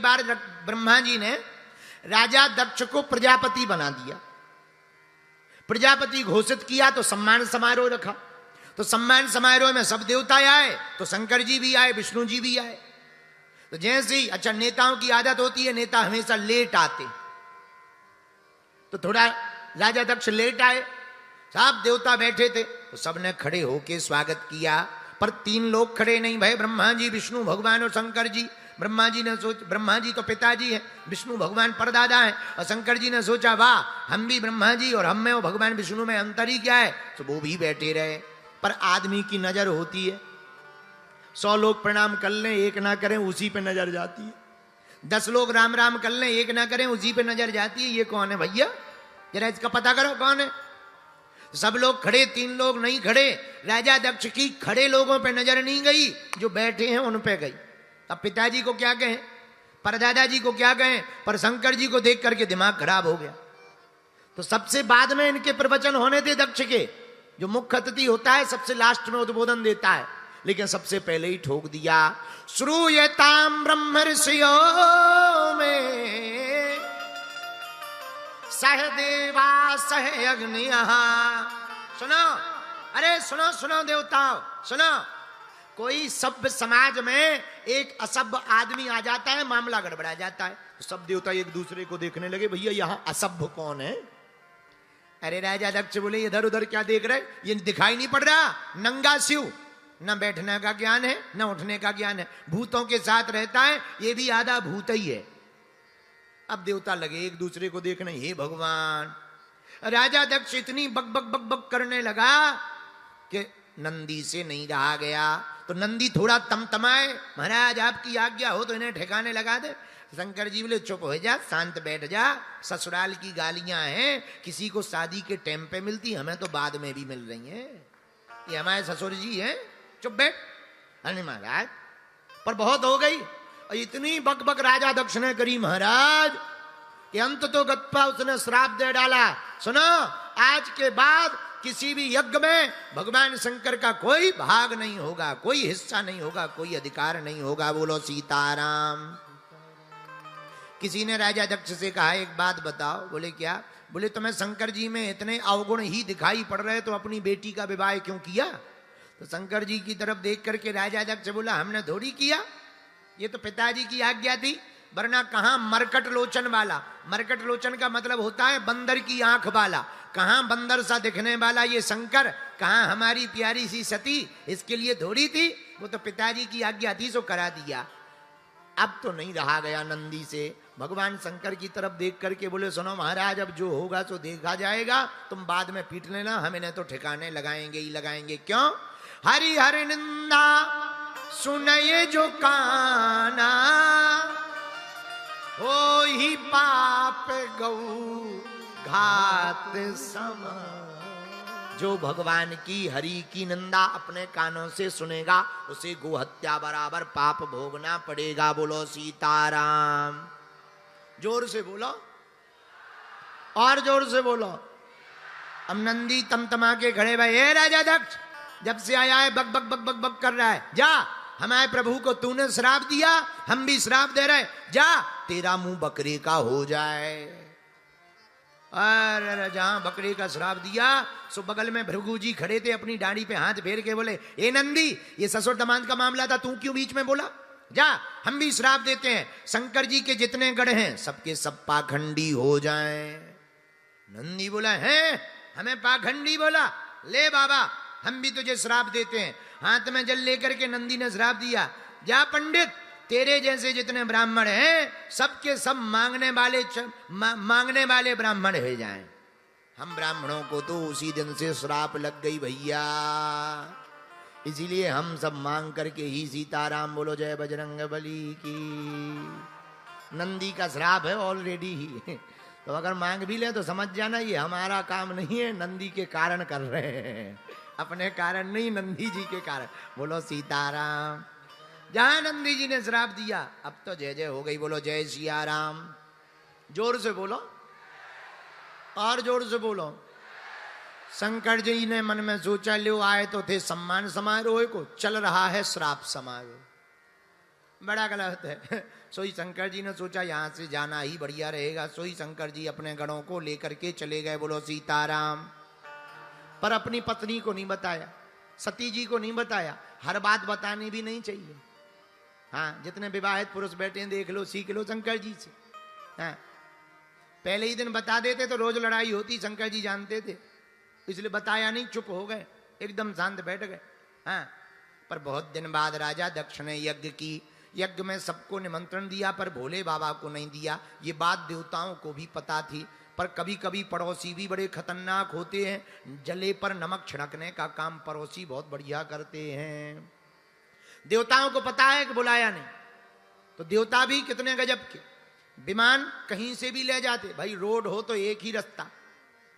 बार ब्रह्मा जी ने राजा दक्ष को प्रजापति बना दिया, प्रजापति घोषित किया तो सम्मान समारोह रखा। तो सम्मान समारोह में सब देवता आए, तो शंकर जी भी आए, विष्णु जी भी आए। तो जैसे ही, अच्छा नेताओं की आदत होती है, नेता हमेशा लेट आते, तो थोड़ा राजा दक्ष लेट आए, सब देवता बैठे थे, तो सबने खड़े होके स्वागत किया। पर 3 लोग खड़े नहीं भय, ब्रह्मा जी, विष्णु भगवान और शंकर जी। ब्रह्मा जी ने ब्रह्मा जी तो पिताजी हैं, विष्णु भगवान परदादा हैं, और शंकर जी ने सोचा वाह, हम भी ब्रह्मा जी और हम में और भगवान विष्णु में अंतर ही क्या है, तो वो भी बैठे रहे। पर आदमी की नजर होती है, 100 लोग प्रणाम कर लें, एक ना करें, उसी पे नजर जाती है। 10 लोग राम राम कर लें, एक ना करें, उसी पे नजर जाती है। ये कौन है भैया, जरा इसका पता करो कौन है। सब लोग खड़े, 3 लोग नहीं खड़े। राजा दक्ष की खड़े लोगों पे नजर नहीं गई, जो बैठे हैं उन पे गई। अब पिताजी को क्या कहें, परदादा जी को क्या कहें, पर शंकर जी को देख करके दिमाग खराब हो गया। तो सबसे बाद में इनके प्रवचन होने थे दक्ष के, जो मुख्य अतिथि होता है सबसे लास्ट में उद्बोधन देता है, लेकिन सबसे पहले ही ठोक दिया। श्रूयताम ब्रह्म ऋषियो में सह देवा सह अग्निय। सुनो, अरे सुनो सुनो देवताओं, सुनो। कोई सभ्य समाज में एक असभ्य आदमी आ जाता है, मामला गड़बड़ा जाता है, तो सब देवता एक दूसरे को देखने लगे, भैया यहां असभ्य कौन है। अरे राजा दक्ष बोले, इधर उधर क्या देख रहे, ये दिखाई नहीं पड़ रहा, नंगा शिव, न बैठने का ज्ञान है न उठने का ज्ञान है, भूतों के साथ रहता है, ये भी आधा भूत ही है। अब देवता लगे एक दूसरे को देखने, हे भगवान। राजा दक्ष इतनी बक बक बक बक करने लगा कि नंदी से नहीं रहा गया। तो नंदी थोड़ा तमतमाए, महाराज आपकी आज्ञा हो तो इन्हें ठिकाने लगा दे। शंकर जी बोले, चुप हो जा, शांत बैठ जा, ससुराल की गालियां हैं, किसी को शादी के टाइम पे मिलती, हमें तो बाद में भी मिल रही हैं, ये हमारे ससुर जी हैं, चुप बैठ। अरे महाराज, पर बहुत हो गई। और इतनी बक बक राजा दक्ष ने करी महाराज कि अंत तो गत्पा उसने श्राप दे डाला। सुनो, आज के बाद किसी भी यज्ञ में भगवान शंकर का कोई भाग नहीं होगा, कोई हिस्सा नहीं होगा, कोई अधिकार नहीं होगा। बोलो सीताराम। किसी ने राजा दक्ष से कहा, एक बात बताओ। बोले क्या? बोले तुम्हें शंकर जी में इतने अवगुण ही दिखाई पड़ रहे, तो अपनी बेटी का विवाह क्यों किया? तो शंकर जी की तरफ देख करके राजा दक्ष बोला, हमने थोड़ी किया, ये तो पिताजी की आज्ञा थी, वरना कहां मरकट लोचन वाला। मरकट लोचन का मतलब होता है बंदर की आंख वाला। कहां बंदर सा दिखने वाला ये शंकर, कहां हमारी प्यारी सी सती, इसके लिए थोड़ी थी, वो तो पिताजी की आज्ञा थी, सो करा दिया। अब तो नहीं रहा गया नंदी से। भगवान शंकर की तरफ देख करके बोले, सुनो महाराज, अब जो होगा सो देखा जाएगा, तुम बाद में पीट लेना, हम इन्हें तो ठिकाने लगाएंगे ही लगाएंगे। क्यों? हरि हरि निंदा सुनये जो काना, हो ही पाप गौ घात सम। जो भगवान की हरि की निंदा अपने कानों से सुनेगा, उसे गोहत्या बराबर पाप भोगना पड़ेगा। बोलो सीताराम। जोर से बोलो, और जोर से बोलो। अब नंदी तमतमा के खड़े भाई, हे राजा दक्ष, जब से आया है बक बक बक बक बक कर रहा है, जा, हमारे प्रभु को तूने श्राप दिया, हम भी श्राप दे रहे, जा, तेरा मुंह बकरे का हो जाए। अरे जहां बकरे का श्राप दिया, सो बगल में भृगु जी खड़े थे, अपनी दाढ़ी पे हाथ फेर के बोले, ए नंदी, ये ससुर दमाद का मामला था, तू क्यों बीच में बोला? जा, हम भी श्राप देते हैं, शंकर जी के जितने गढ़ हैं सबके सब पाखंडी हो जाएं। नंदी बोला, है हमें पाखंडी बोला? ले बाबा, हम भी तुझे श्राप देते हैं। हाथ में जल लेकर के नंदी ने श्राप दिया, जा पंडित, तेरे जैसे जितने ब्राह्मण हैं सबके सब मांगने वाले ब्राह्मण हो जाएं। हम ब्राह्मणों को तो उसी दिन से श्राप लग गई भैया, इसीलिए हम सब मांग करके ही सीताराम बोलो, जय बजरंग बली की। नंदी का श्राप है ऑलरेडी ही, तो अगर मांग भी ले तो समझ जाना ये हमारा काम नहीं है, नंदी के कारण कर रहे हैं, अपने कारण नहीं, नंदी जी के कारण। बोलो सीताराम। जहां नंदी जी ने श्राप दिया, अब तो जय जय हो गई। बोलो जय सिया राम। जोर से बोलो, और जोर से बोलो। शंकर जी ने मन में सोचा, लो आए तो थे सम्मान समारोह को, चल रहा है श्राप समारोह। बड़ा गलत है। सोई शंकर जी ने सोचा यहां से जाना ही बढ़िया रहेगा। सोई शंकर जी अपने गणों को लेकर के चले गए, बोलो सीताराम। पर अपनी पत्नी को नहीं बताया, सती जी को नहीं बताया। हर बात बतानी भी नहीं चाहिए। हाँ, जितने विवाहित पुरुष बैठे हैं देख लो, सीख लो शंकर जी से। हाँ, पहले ही दिन बता देते तो रोज लड़ाई होती, शंकर जी जानते थे, इसलिए बताया नहीं, चुप हो गए, एकदम शांत बैठ गए। हाँ, पर बहुत दिन बाद राजा दक्ष ने यज्ञ की। यज्ञ में सबको निमंत्रण दिया पर भोले बाबा को नहीं दिया। ये बात देवताओं को भी पता थी, पर कभी कभी पड़ोसी भी बड़े खतरनाक होते हैं। जले पर नमक छिड़कने का काम पड़ोसी बहुत बढ़िया करते हैं। देवताओं को पता है कि बुलाया नहीं, तो देवता भी कितने गजब के, विमान कहीं से भी ले जाते। भाई रोड हो तो एक ही रास्ता,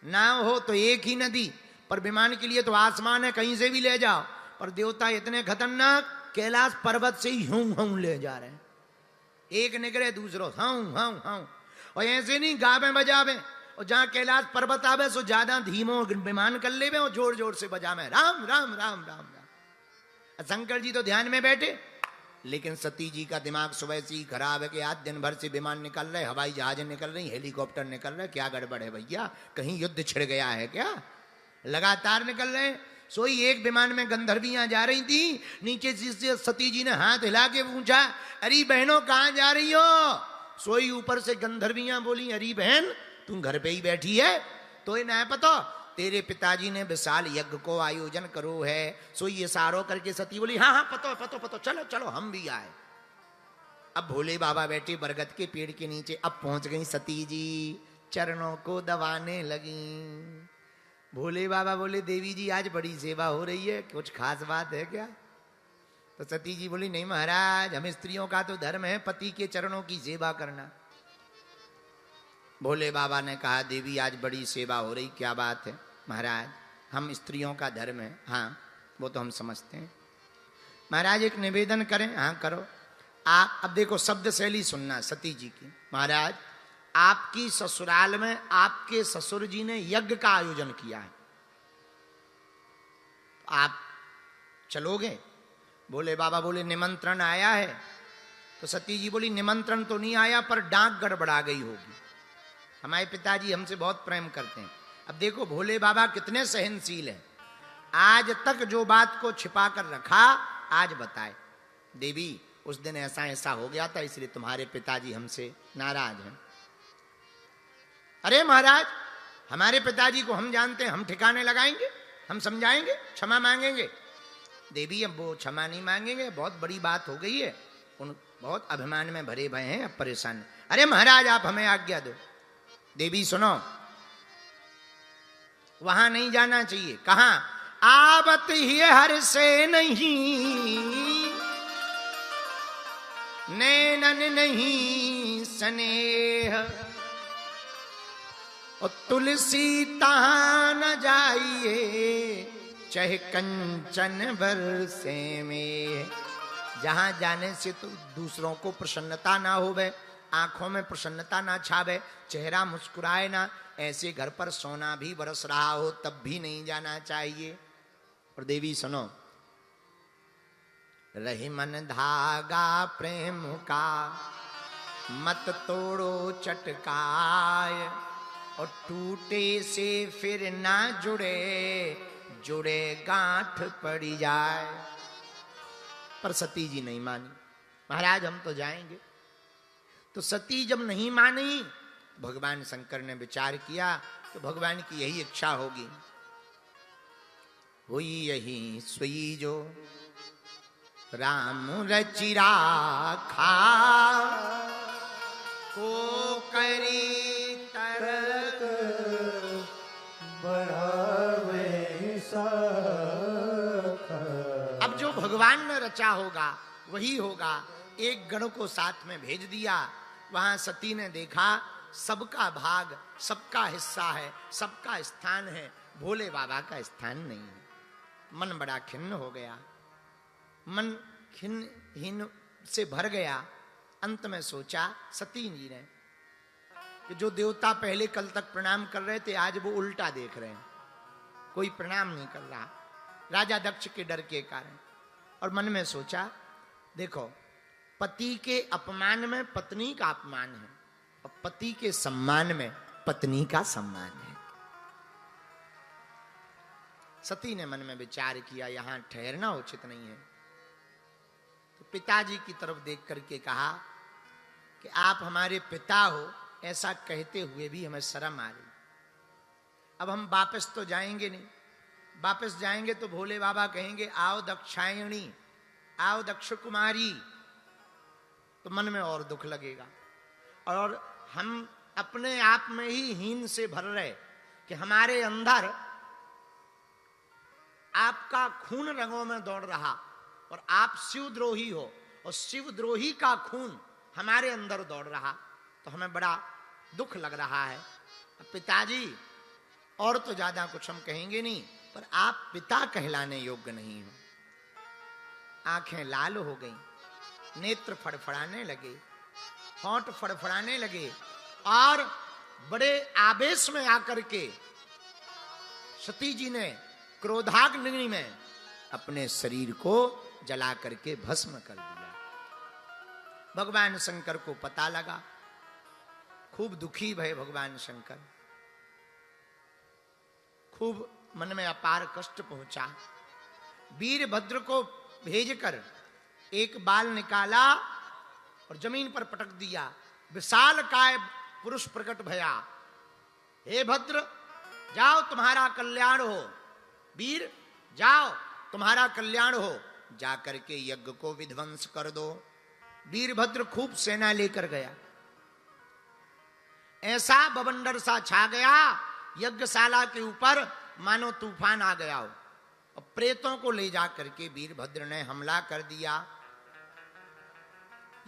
नाव हो तो एक ही नदी, पर विमान के लिए तो आसमान है, कहीं से भी ले जाओ। पर देवता इतने खतरनाक, कैलाश पर्वत से ही हूं हूं ले जा रहे हैं। एक निकले दूसरो हाउ हाउ हाउ, और ऐसे नहीं गावे बजावे, और जहां कैलाश पर्वत आवे सो ज्यादा धीमो विमान कर ले और जोर जोर से बजावे राम राम राम राम राम। शंकर जी तो ध्यान में बैठे, लेकिन सती जी का दिमाग सुबह से ही खराब है कि आज दिन भर से विमान निकल रहे, हवाई जहाज निकल रही, हेलीकॉप्टर निकल रहे, क्या गड़बड़ है भैया, कहीं युद्ध छिड़ गया है क्या? लगातार निकल रहे। सोई एक विमान में गंधर्वियां जा रही थी, नीचे से सती जी ने हाथ हिला के पूछा, अरे बहनों कहां जा रही हो? सोई ऊपर से गंधर्वियां बोली, अरे बहन तुम घर पे ही बैठी है, तो ये ना पता तेरे पिताजी ने विशाल यज्ञ को आयोजन करो है। सो ये सारो करके सती बोली, हाँ हाँ पतो पतो पतो, चलो चलो हम भी आए। अब भोले बाबा बैठे बरगद के पेड़ के नीचे। अब पहुंच गई सती जी, चरणों को दबाने लगी। भोले बाबा बोले, देवी जी आज बड़ी सेवा हो रही है, कुछ खास बात है क्या? तो सती जी बोली, नहीं महाराज, हम स्त्रियों का तो धर्म है पति के चरणों की सेवा करना। भोले बाबा ने कहा, देवी आज बड़ी सेवा हो रही, क्या बात है? महाराज हम स्त्रियों का धर्म है। हाँ वो तो हम समझते हैं। महाराज एक निवेदन करें? हाँ करो। आप अब देखो शब्द शैली सुनना सती जी की। महाराज आपकी ससुराल में आपके ससुर जी ने यज्ञ का आयोजन किया है, आप चलोगे? भोले बाबा बोले, निमंत्रण आया है। तो सती जी बोली, निमंत्रण तो नहीं आया पर डांक गड़बड़ा गई होगी। हमारे पिताजी हमसे बहुत प्रेम करते हैं। अब देखो भोले बाबा कितने सहनशील हैं, आज तक जो बात को छिपा कर रखा आज बताए, देवी उस दिन ऐसा ऐसा हो गया था इसलिए तुम्हारे पिताजी हमसे नाराज हैं। अरे महाराज हमारे पिताजी को हम जानते हैं, हम ठिकाने लगाएंगे, हम समझाएंगे, क्षमा मांगेंगे। देवी अब वो क्षमा नहीं मांगेंगे, बहुत बड़ी बात हो गई है, उन बहुत अभिमान में भरे भए हैं, अब परेशान। अरे महाराज आप हमें आज्ञा दो। देवी सुनो, वहां नहीं जाना चाहिए। कहां? आवत ही हर से नहीं, नैनन नहीं स्नेह, और तुलसी तहां न जाइए, चाहे कंचन बरसे में। जहां जाने से तो दूसरों को प्रसन्नता ना होवे, आंखों में प्रसन्नता ना छावे, चेहरा मुस्कुराए ना, ऐसे घर पर सोना भी बरस रहा हो तब भी नहीं जाना चाहिए। और देवी सुनो, रही मन धागा प्रेम का, मत तोड़ो चटकाय, और टूटे से फिर ना जुड़े, जुड़े गांठ पड़ी जाए। पर सती जी नहीं मानी, महाराज हम तो जाएंगे। तो सती जब नहीं मानी, भगवान शंकर ने विचार किया तो भगवान की यही इच्छा होगी। हुई यही सोई जो राम रचि राखा, को करी तरक बढ़ावे सखा। अब जो भगवान ने रचा होगा वही होगा। एक गण को साथ में भेज दिया, वहां सती ने देखा सबका भाग, सबका हिस्सा है, सबका स्थान है, भोले बाबा का स्थान नहीं है। मन बड़ा खिन्न हो गया, मन खिन्न से भर गया। अंत में सोचा सती जी ने कि जो देवता पहले कल तक प्रणाम कर रहे थे आज वो उल्टा देख रहे हैं, कोई प्रणाम नहीं कर रहा, राजा दक्ष के डर के कारण। और मन में सोचा देखो पति के अपमान में पत्नी का अपमान है और पति के सम्मान में पत्नी का सम्मान है। सती ने मन में विचार किया यहां ठहरना उचित नहीं है, तो पिताजी की तरफ देख करके कहा कि आप हमारे पिता हो, ऐसा कहते हुए भी हमें शर्म आ रही। अब हम वापस तो जाएंगे नहीं, वापस जाएंगे तो भोले बाबा कहेंगे आओ दक्षायणी, आओ दक्ष कुमारी, तो मन में और दुख लगेगा और हम अपने आप में ही हीन से भर रहे कि हमारे अंदर आपका खून रंगों में दौड़ रहा और आप शिवद्रोही हो और शिवद्रोही का खून हमारे अंदर दौड़ रहा, तो हमें बड़ा दुख लग रहा है। पिताजी और तो ज्यादा कुछ हम कहेंगे नहीं, पर आप पिता कहलाने योग्य नहीं हो। आंखें लाल हो गईं, नेत्र फड़फड़ाने लगे, होंठ फड़फड़ाने लगे और बड़े आवेश में आकर के सती जी ने क्रोधाग्नि में अपने शरीर को जला करके भस्म कर दिया। भगवान शंकर को पता लगा, खूब दुखी भय भगवान शंकर, खूब मन में अपार कष्ट पहुंचा। वीरभद्र को भेजकर एक बाल निकाला और जमीन पर पटक दिया। विशाल काय पुरुष प्रकट भया, हे भद्र जाओ तुम्हारा कल्याण हो, वीर जाओ तुम्हारा कल्याण हो, जाकर के यज्ञ को विध्वंस कर दो। वीरभद्र खूब सेना लेकर गया, ऐसा बवंडर सा छा गया यज्ञशाला के ऊपर मानो तूफान आ गया हो, और प्रेतों को ले जाकर के वीरभद्र ने हमला कर दिया,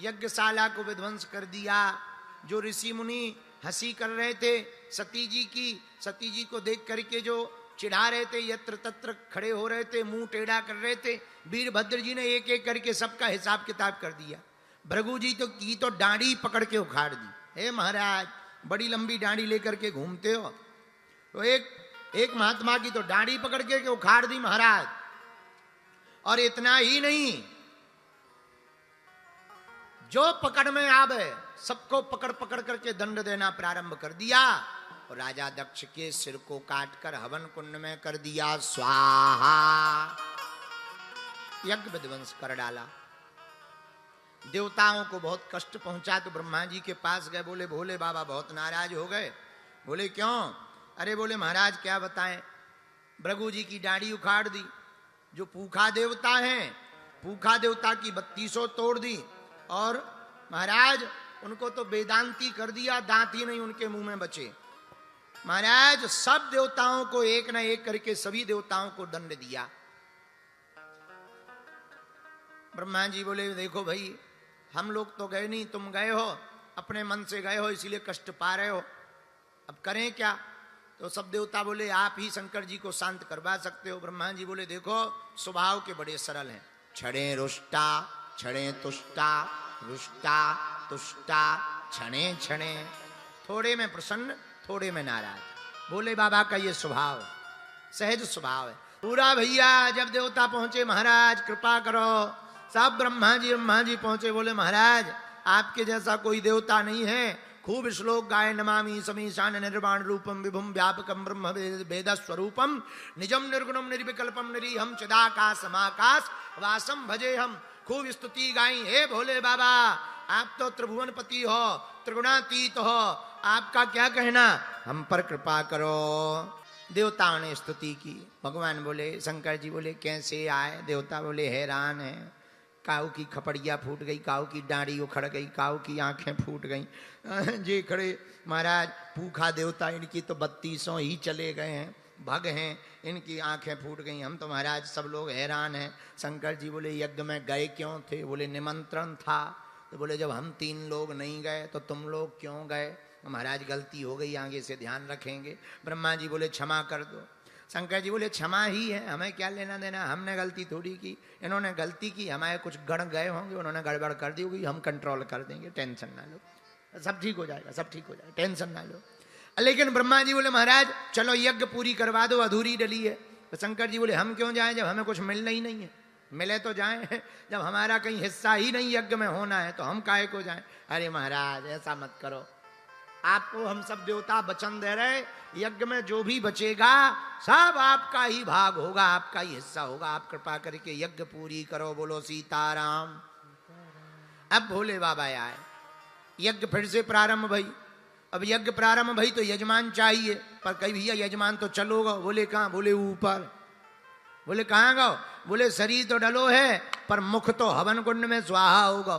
यज्ञशाला को विध्वंस कर दिया। जो ऋषि मुनि हंसी कर रहे थे सती जी की, सती जी को देख करके जो चिढ़ा रहे थे, यत्र तत्र खड़े हो रहे थे, मुंह टेढ़ा कर रहे थे, वीरभद्र जी ने एक एक करके सबका हिसाब किताब कर दिया। भृगु जी तो डांडी पकड़ के उखाड़ दी, हे महाराज बड़ी लंबी डांडी लेकर के घूमते हो, तो एक महात्मा की तो डांडी पकड़ के उखाड़ दी महाराज। और इतना ही नहीं, जो पकड़ में आवे सबको पकड़ पकड़ करके दंड देना प्रारंभ कर दिया और राजा दक्ष के सिर को काटकर हवन कुंड में कर दिया स्वाहा, यज्ञ विध्वंस कर डाला। देवताओं को बहुत कष्ट पहुंचा तो ब्रह्मा जी के पास गए, बोले भोले बाबा बहुत नाराज हो गए। बोले क्यों? अरे बोले महाराज क्या बताएं, भृगु जी की डांडी उखाड़ दी, जो पूखा देवता हैं पूखा देवता की 3200 तोड़ दी, और महाराज उनको तो वेदांती कर दिया, दांत ही नहीं उनके मुंह में बचे। महाराज सब देवताओं को एक ना एक करके सभी देवताओं को दंड दिया। ब्रह्मा जी बोले देखो भाई हम लोग तो गए नहीं, तुम गए हो, अपने मन से गए हो, इसीलिए कष्ट पा रहे हो, अब करें क्या? तो सब देवता बोले आप ही शंकर जी को शांत करवा सकते हो। ब्रह्मा जी बोले देखो स्वभाव के बड़े सरल हैं, क्षणे रुष्टा क्षणे तुष्टा, रुष्टा तुष्टा क्षणे क्षणे, थोड़े में प्रसन्न थोड़े में नाराज। भोले बाबा का ये स्वभाव सहज स्वभाव है पूरा। भैया जब देवता पहुंचे महाराज कृपा करो, सब ब्रह्मा जी पहुंचे, बोले महाराज आपके जैसा कोई देवता नहीं है, खूब श्लोक गाय नमामि समीशान निर्वाण रूपम विभुम व्यापकम ब्रह्म वेद स्वरूपम निजम निर्गुणम निर्विकल्पम निरीहम चिदाकाशमाकाश वासम भजे हम, खूब स्तुति गाई। हे भोले बाबा आप तो त्रिभुवनपति हो, त्रिगुणातीत हो, आपका क्या कहना, हम पर कृपा करो। देवताओं ने स्तुति की। भगवान बोले, शंकर जी बोले कैसे आए? देवता बोले हैरान है, काऊ की खपड़िया फूट गई, काऊ की डांडी उखड़ गई, काऊ की आंखें फूट गई। जी खड़े महाराज भूखा देवता, इनकी तो 3200 ही चले गए हैं, भग हैं, इनकी आंखें फूट गई, हम तो महाराज सब लोग हैरान हैं। शंकर जी बोले यज्ञ में गए क्यों थे? बोले निमंत्रण था। तो बोले जब हम 3 लोग नहीं गए तो तुम लोग क्यों गए? महाराज गलती हो गई, आगे से ध्यान रखेंगे। ब्रह्मा जी बोले क्षमा कर दो। शंकर जी बोले क्षमा ही है, हमें क्या लेना देना, हमने गलती थोड़ी की, इन्होंने गलती की, हमारे कुछ गण गए होंगे, उन्होंने गड़बड़ कर दी होगी, हम कंट्रोल कर देंगे, टेंशन ना लो, सब ठीक हो जाएगा, सब ठीक हो जाएगा, टेंशन ना लो। लेकिन ब्रह्मा जी बोले महाराज चलो यज्ञ पूरी करवा दो, अधूरी डली है। तो शंकर जी बोले हम क्यों जाएं जब हमें कुछ मिलना ही नहीं है, मिले तो जाएं, जब हमारा कहीं हिस्सा ही नहीं यज्ञ में होना है तो हम काहे को जाएं। अरे महाराज ऐसा मत करो, आपको हम सब देवता वचन दे रहे, यज्ञ में जो भी बचेगा सब आपका ही भाग होगा, आपका ही हिस्सा होगा। आप कृपा करके यज्ञ पूरी करो, बोलो सीताराम। अब भोले बाबा आए, यज्ञ फिर से प्रारंभ भई। अब यज्ञ प्रारंभ भई तो यजमान चाहिए, पर कई भैया यजमान तो चलो गो। बोले कहाँ? बोले ऊपर। बोले कहाँ गो? बोले शरीर तो डलो है पर मुख तो हवन कुंड में स्वाहा होगा।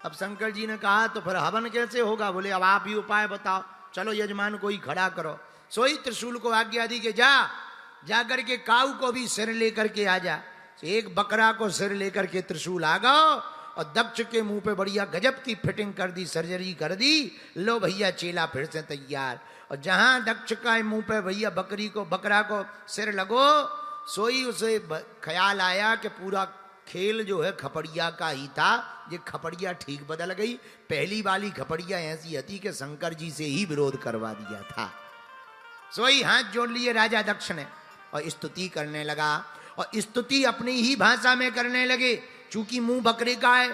अब शंकर जी ने कहा तो फिर हवन कैसे होगा? बोले अब आप ही उपाय बताओ। चलो यजमान को ही खड़ा करो। सोई त्रिशूल को आज्ञा दी कि जा करके काऊ को भी सिर लेकर के आ जा। एक बकरा को सिर लेकर के त्रिशूल आ गओ और दक्ष के मुंह पे बढ़िया गजब की फिटिंग कर दी, सर्जरी कर दी। लो भैया चेला फिर से तैयार। और जहां दक्ष का मुंह पे भैया बकरा को सिर लगो, सोई उसे ख्याल आया कि पूरा खेल जो है खपड़िया का ही था। ये खपड़िया ठीक बदल गई। पहली वाली खपड़िया ऐसी थी कि शंकर जी से ही विरोध करवा दिया था। सोई हाथ जोड़ लिए राजा दक्ष ने और स्तुति करने लगा, और स्तुति अपनी ही भाषा में करने लगे। चूंकि मुंह बकरे का है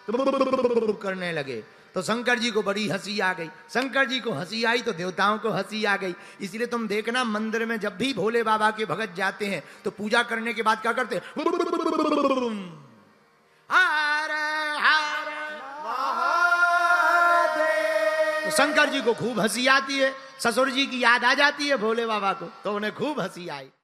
तो करने लगे, तो शंकर जी को बड़ी हंसी आ गई। शंकर जी को हंसी आई तो देवताओं को हंसी आ गई। इसलिए तुम देखना मंदिर में जब भी भोले बाबा के भगत जाते हैं तो पूजा करने के बाद क्या करते हैं? तो शंकर जी को खूब हंसी आती है, ससुर जी की याद आ जाती है भोले बाबा को, तो उन्हें खूब हंसी आई।